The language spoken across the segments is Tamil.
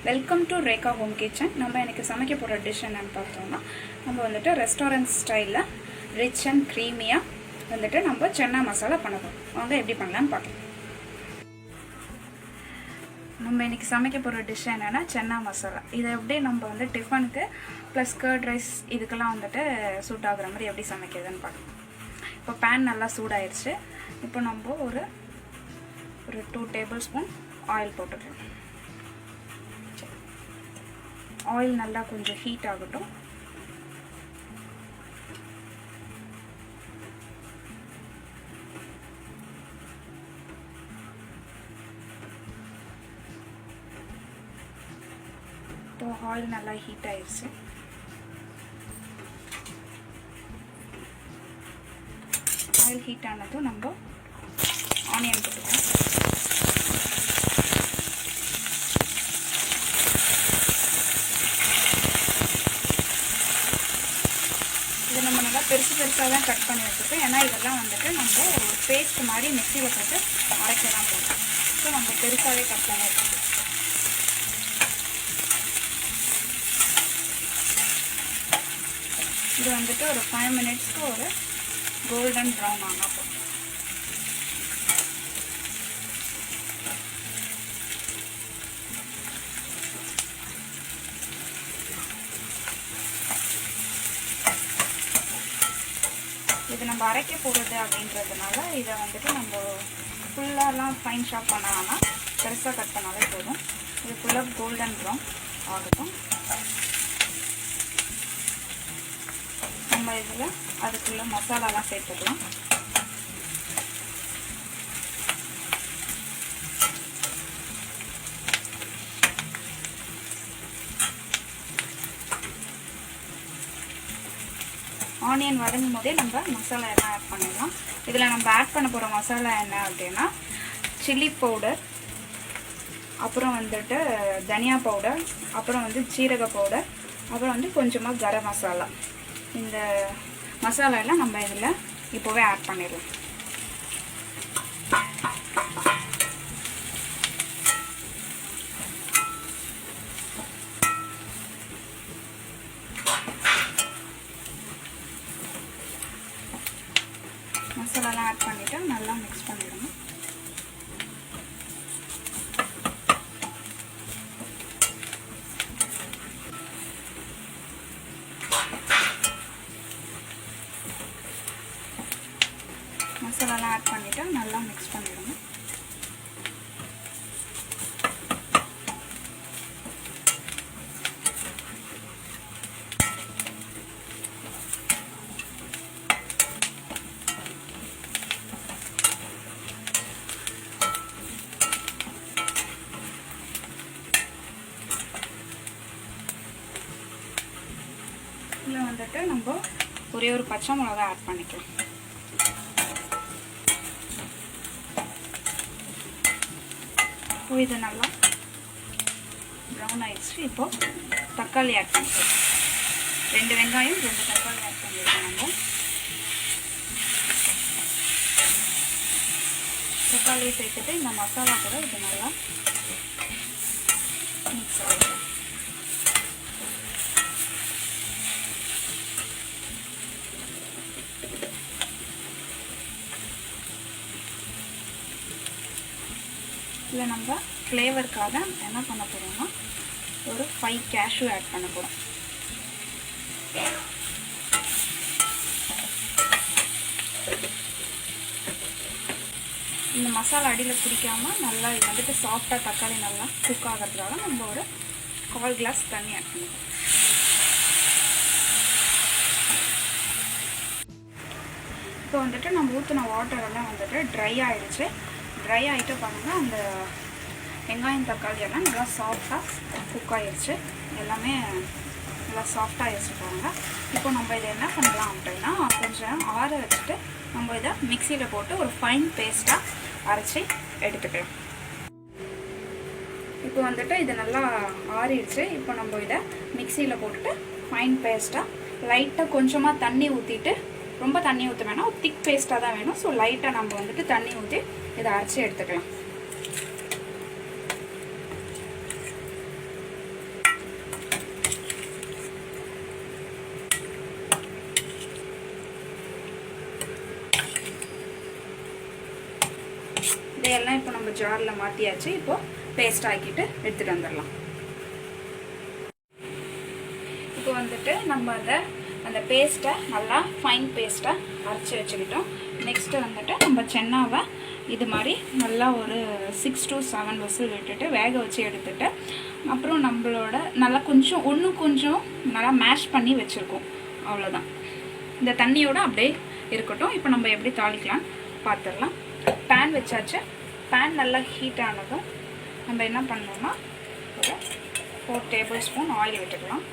Welcome to Rekha home kitchen. நம்ம எனக்கு சமைக்க போகிற டிஷ் என்னன்னு பார்த்தோம்னா, நம்ம வந்துட்டு ரெஸ்டாரண்ட் ஸ்டைலில் ரிச் அண்ட் க்ரீமியாக வந்துட்டு நம்ம சென்னா மசாலா பண்ண போகிறோம். வாங்க எப்படி பண்ணலான்னு பார்க்கலாம். நம்ம இன்றைக்கி சமைக்க போகிற டிஷ் என்னென்னா சென்னா மசாலா. இதை எப்படி நம்ம வந்து டிஃபனுக்கு ப்ளஸ் கர்ட் ரைஸ் இதுக்கெல்லாம் வந்துட்டு சூட் ஆகுற மாதிரி எப்படி சமைக்கிறதுன்னு பார்க்கலாம். இப்போ பேன் நல்லா சூடாயிருச்சு. இப்போ நம்ம ஒரு 2 டேபிள் ஸ்பூன் ஆயில் போட்டுக்கலாம். ஆயில் நல்லா கொஞ்சம் ஹீட் ஆகட்டும். இப்போ ஆயில் நல்லா ஹீட் ஆயிடுச்சு. ஆயில் ஹீட் ஆனதும் நம்ம ஆனியன் போட்டுக்கலாம். இதை நம்ம நல்லா பெருசாக தான் கட் பண்ணி வச்சுருக்கோம். ஏன்னா இதெல்லாம் வந்துட்டு நம்ம ஒரு பேஸ்ட் மாதிரி மிக்சியில் போட்டு அரைக்கலாம் போட்டோம். ஸோ நம்ம பெருசாகவே கட் பண்ணி வச்சுருக்கோம். இது வந்துட்டு ஒரு 5 மினிட்ஸ்க்கு ஒரு கோல்டன் ப்ரௌன் ஆனால் போதும். இது நம்ம அரைக்க போகிறது அப்படின்றதுனால இதை வந்துட்டு நம்ம ஃபுல்லாலாம் ஃபைன் ஷாப் பண்ணாமல் பெருசாக கட் பண்ணாலே போதும். இது ஃபுல்லாக கோல்டன் ப்ரௌன் ஆகட்டும். நம்ம இதில் அதுக்குள்ளே மசாலாலாம் சேர்த்துக்கலாம். ஆனியன் வதங்கும் போதே நம்ம மசாலா எல்லாம் ஆட் பண்ணிடலாம். இதில் நம்ம ஆட் பண்ண போகிற மசாலா என்ன அப்படின்னா, சில்லி பவுடர், அப்புறம் வந்துட்டு தனியா பவுடர், அப்புறம் வந்து ஜீரக பவுடர், அப்புறம் வந்து கொஞ்சமாக கரம் மசாலா. இந்த மசாலா எல்லாம் நம்ம இதில் இப்போவே ஆட் பண்ணிடலாம். மசாலாலாம் ஆட் பண்ணிவிட்டு நல்லா மிக்ஸ் பண்ணிடணும். மசாலாலாம் ஆட் பண்ணிவிட்டு நல்லா மிக்ஸ் பண்ணிடணும். இதில் வந்துட்டு நம்ம ஒரே ஒரு பச்சை மிளகா ஆட் பண்ணிக்கலாம். இப்போ இது நல்லா ப்ரௌன் ஆயிடுச்சு. இப்போ தக்காளி ஆட் பண்ணிக்கலாம். 2 வெங்காயம் 2 தக்காளி ஆட் பண்ணிக்கலாம். நம்ம தக்காளியை சேர்த்துட்டு இந்த மசாலா கூட இது நல்லா மிக்ஸ் ஆகிடும். இதில் நம்ம ஃப்ளேவருக்காக என்ன பண்ண போகிறோம்னா, ஒரு 5 கேஷ்யூ ஆட் பண்ண போகிறோம். இந்த மசாலா அடியில் பிடிக்காமல் நல்லா இது வந்துட்டு சாஃப்டாக தக்காளி நல்லா குக் ஆகிறதுக்காக நம்ம ஒரு 1/4 கிளாஸ் தண்ணி ஆட் பண்ணுவோம். இப்போ வந்துட்டு நம்ம ஊற்றின வாட்டர் எல்லாம் வந்துட்டு ட்ரை ஆகிடுச்சு. ட்ரை ஆகிட்டு பாருங்கள், அந்த வெங்காயம் தக்காளி எல்லாம் நல்லா சாஃப்டாக குக் ஆகிடுச்சு. எல்லாமே நல்லா சாஃப்டாக ஆகிடுச்சு பாருங்கள். இப்போ நம்ம இதை என்ன பண்ணலாம் அப்படின்னா, கொஞ்சம் ஆற வச்சுட்டு நம்ம இதை மிக்சியில் போட்டு ஒரு ஃபைன் பேஸ்ட்டாக அரைச்சி எடுத்துக்கலாம். இப்போ வந்துட்டு இது நல்லா ஆறிடுச்சு. இப்போ நம்ம இதை மிக்சியில் போட்டுட்டு ஃபைன் பேஸ்ட்டாக லைட்டாக கொஞ்சமாக தண்ணி ஊற்றிட்டு, ரொம்ப தண்ணி ஊற்ற வேணாம், ஒரு திக் பேஸ்ட்டாக தான் வேணும். ஸோ லைட்டாக நம்ம வந்துட்டு தண்ணி ஊற்றி இதை அரைச்சி எடுத்துக்கலாம். ட்ரையெல்லாம் இப்போ நம்ம ஜாரில் மாற்றியாச்சு. இப்போது பேஸ்ட் ஆக்கிட்டு எடுத்துகிட்டு வந்துடலாம். இப்போ வந்துட்டு நம்ம அந்த பேஸ்ட்டை நல்லா ஃபைன் பேஸ்ட்டாக அரைச்சி வச்சுக்கிட்டோம். நெக்ஸ்ட்டு வந்துட்டு நம்ம சென்னாவை இது மாதிரி நல்லா ஒரு 6 to 7 விசில் விட்டுட்டு வேக வச்சு எடுத்துகிட்டு அப்புறம் நம்மளோட நல்லா கொஞ்சம் நல்லா மேஷ் பண்ணி வச்சுருக்கோம். அவ்வளோதான். இந்த தண்ணியோடு அப்படியே இருக்கட்டும். இப்போ நம்ம எப்படி தாளிக்கலாம் பார்த்துடலாம். பேன் வச்சாச்சு. பேன் நல்லா ஹீட் ஆனதும் நம்ம என்ன பண்ணோம்னா ஒரு 4 டேபிள் ஸ்பூன் ஆயில் விட்டுக்கலாம்.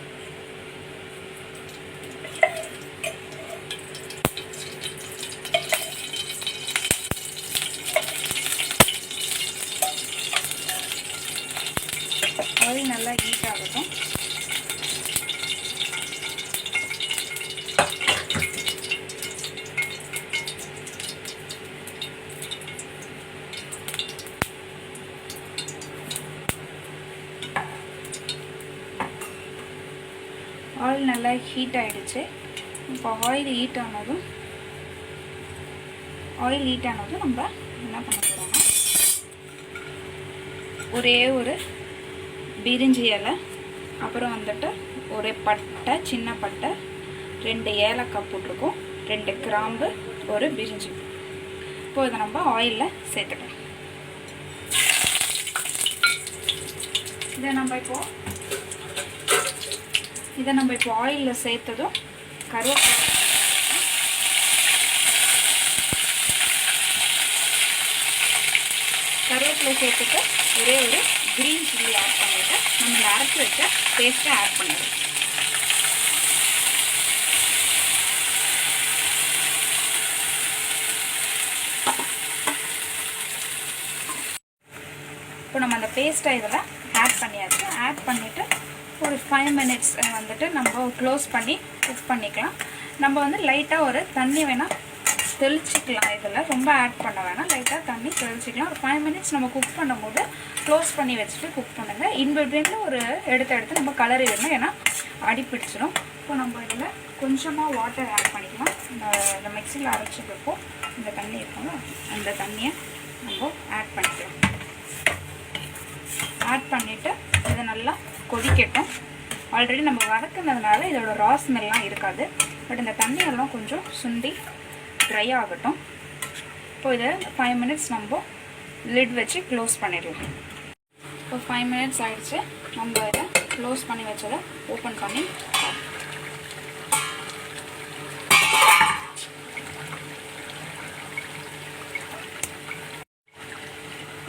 ஆயில் நல்லா ஹீட் ஆகட்டும். ஆயில் நல்லா ஹீட் ஆகிடுச்சு. இப்போ ஆயில் ஹீட் ஆனதும் நம்ம என்ன பண்ண போகிறோம்னா ஒரே ஒரு பிரிஞ்சி இலை, அப்புறம் வந்துட்டு ஒரு பட்டை, சின்ன பட்டை, 2 ஏலக்காய் போட்டிருக்கோம், 2 கிராம்பு, ஒரு பிரிஞ்சி. இப்போ இதை நம்ம ஆயிலில் சேர்த்துக்கலாம். இதை நம்ம இப்போ ஆயிலில் சேர்த்ததும் கருவேப்பிலை சேர்த்துட்டு ஒரே ஒரு க்ரீன் சில்லி ஆட் பண்ணிவிட்டு நம்ம இந்த அரைச்சி வச்ச பேஸ்ட்டை ஆட் பண்ணிடுவோம். இப்போ நம்ம அந்த பேஸ்ட்டை இதில் ஆட் பண்ணியாச்சு. ஆட் பண்ணிவிட்டு ஒரு 5 minutes வந்துட்டு நம்ம க்ளோஸ் பண்ணி குக் பண்ணிக்கலாம். நம்ம வந்து லைட்டாக ஒரு தண்ணி வேணால் தெளிச்சிக்கலாம். இதில் ரொம்ப ஆட் பண்ண வேணாம், லைட்டாக தண்ணி தெளிச்சிக்கலாம். ஒரு 5 minutes நம்ம குக் பண்ணும்போது க்ளோஸ் பண்ணி வச்சுட்டு குக் பண்ணுங்கள். இன்பிட்வீனில் ஒரு எடுத்து நம்ம கலரி விடணும், ஏன்னா அடிப்பிடிச்சிடும். இப்போ நம்ம இதில் கொஞ்சமாக வாட்டர் ஆட் பண்ணிக்கலாம். இந்த மிக்சியில் அரைச்சிக்கிறப்போ இந்த தண்ணி இருக்கும்ல, அந்த தண்ணியை நம்ம ஆட் பண்ணிக்கலாம். ஆட் பண்ணிவிட்டு இதை நல்லா கொதிக்கட்டும். ஆல்ரெடி நம்ம வதக்குனதுனால இதோட ரா ஸ்மெல்லாம் இருக்காது. பட் இந்த தண்ணியெல்லாம் கொஞ்சம் சுண்டி ட்ரை ஆகட்டும். இப்போ இதை 5 minutes நம்ம லிட் வச்சு க்ளோஸ் பண்ணிடலாம். இப்போ 5 minutes ஆகிடுச்சு. நம்ம இதை க்ளோஸ் பண்ணி வச்சதை ஓப்பன் பண்ணி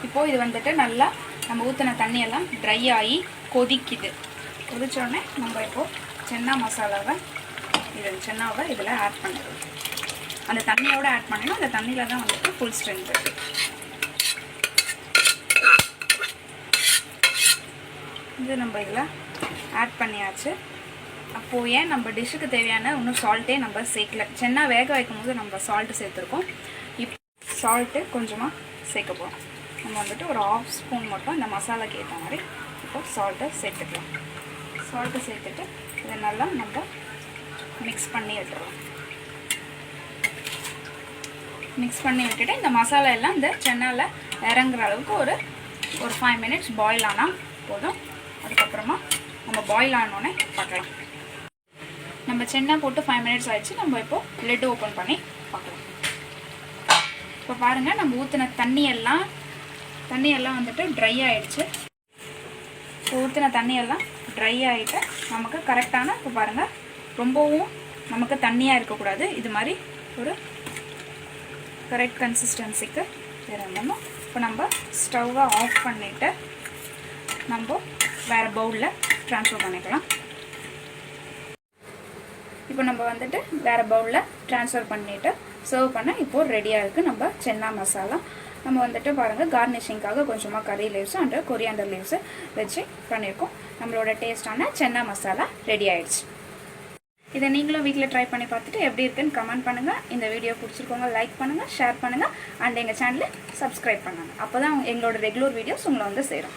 இப்போது இது வந்துட்டு நல்லா நம்ம ஊற்றின தண்ணியெல்லாம் ட்ரை ஆகி கொதிக்குது. கொதிச்சோடனே நம்ம இப்போது சென்னாவை இதில் ஆட் பண்ணிடுவோம். அந்த தண்ணியோடு ஆட் பண்ணணும். அந்த தண்ணியில் தான் வந்துட்டு ஃபுல் ஸ்ட்ரென்த் இருக்குது. இது நம்ம இதில் ஆட் பண்ணியாச்சு. அப்போது ஏன் நம்ம டிஷ்ஷுக்கு தேவையான இன்னும் சால்ட்டே நம்ம சேர்க்கல. சென்னா வேக வைக்கும் போது நம்ம சால்ட்டு சேர்த்துருக்கோம். இப்போ சால்ட்டு கொஞ்சமாக சேர்க்க போகிறோம். நம்ம வந்துட்டு ஒரு 1/2 ஸ்பூன் மட்டும் இந்த மசாலாக்கு ஏற்ற மாதிரி இப்போ சால்ட்டை சேர்த்துக்கலாம். சால்ட்டை சேர்த்துட்டு இதை நல்லா நம்ம மிக்ஸ் பண்ணி விட்டுறோம். மிக்ஸ் பண்ணி விட்டுட்டு இந்த மசாலா எல்லாம் இந்த சென்னாவில் இறங்குற அளவுக்கு ஒரு 5 minutes பாயில் ஆனால் போதும். அதுக்கப்புறமா நம்ம பாயில் ஆனோடனே பார்க்கலாம். நம்ம சென்னா போட்டு 5 minutes ஆகிடுச்சு. நம்ம இப்போது லிட் ஓப்பன் பண்ணி பார்க்கலாம். இப்போ பாருங்கள், நம்ம ஊற்றின தண்ணியெல்லாம் வந்துட்டு ட்ரை ஆகிடுச்சு. ஊற்றின தண்ணியெல்லாம் ட்ரை ஆகிட்டு நமக்கு கரெக்டான, இப்போ பாருங்கள், ரொம்பவும் நமக்கு தண்ணியாக இருக்கக்கூடாது. இது மாதிரி ஒரு கரெக்ட் கன்சிஸ்டன்சிக்கு இருந்தோம். இப்போ நம்ம ஸ்டவ்வை ஆஃப் பண்ணிவிட்டு நம்ம வேறு பவுலில் ட்ரான்ஸ்ஃபர் பண்ணிக்கலாம். இப்போ நம்ம வந்துட்டு வேறு பவுலில் ட்ரான்ஸ்ஃபர் பண்ணிவிட்டு சர்வ் பண்ண இப்போது ரெடியாக இருக்குது நம்ம சென்னா மசாலா. நம்ம வந்துட்டு பாருங்கள், கார்னிஷிங்காக கொஞ்சமாக கறி லீவ்ஸு அண்ட் கொரியாண்டர் லீவ்ஸு வச்சு பண்ணியிருக்கோம். நம்மளோட டேஸ்டான சென்னா மசாலா ரெடி ஆகிடுச்சு. இதை நீங்களும் வீட்டில் ட்ரை பண்ணி பார்த்துட்டு எப்படி இருக்குன்னு கமெண்ட் பண்ணுங்கள். இந்த வீடியோ பிடிச்சிருக்கோங்க லைக் பண்ணுங்கள், ஷேர் பண்ணுங்கள் அண்ட் எங்கள் சேனலை சப்ஸ்கிரைப் பண்ணுங்கள். அப்போ தான் எங்களோட ரெகுலர் வீடியோஸ் உங்களை வந்து சேரும்.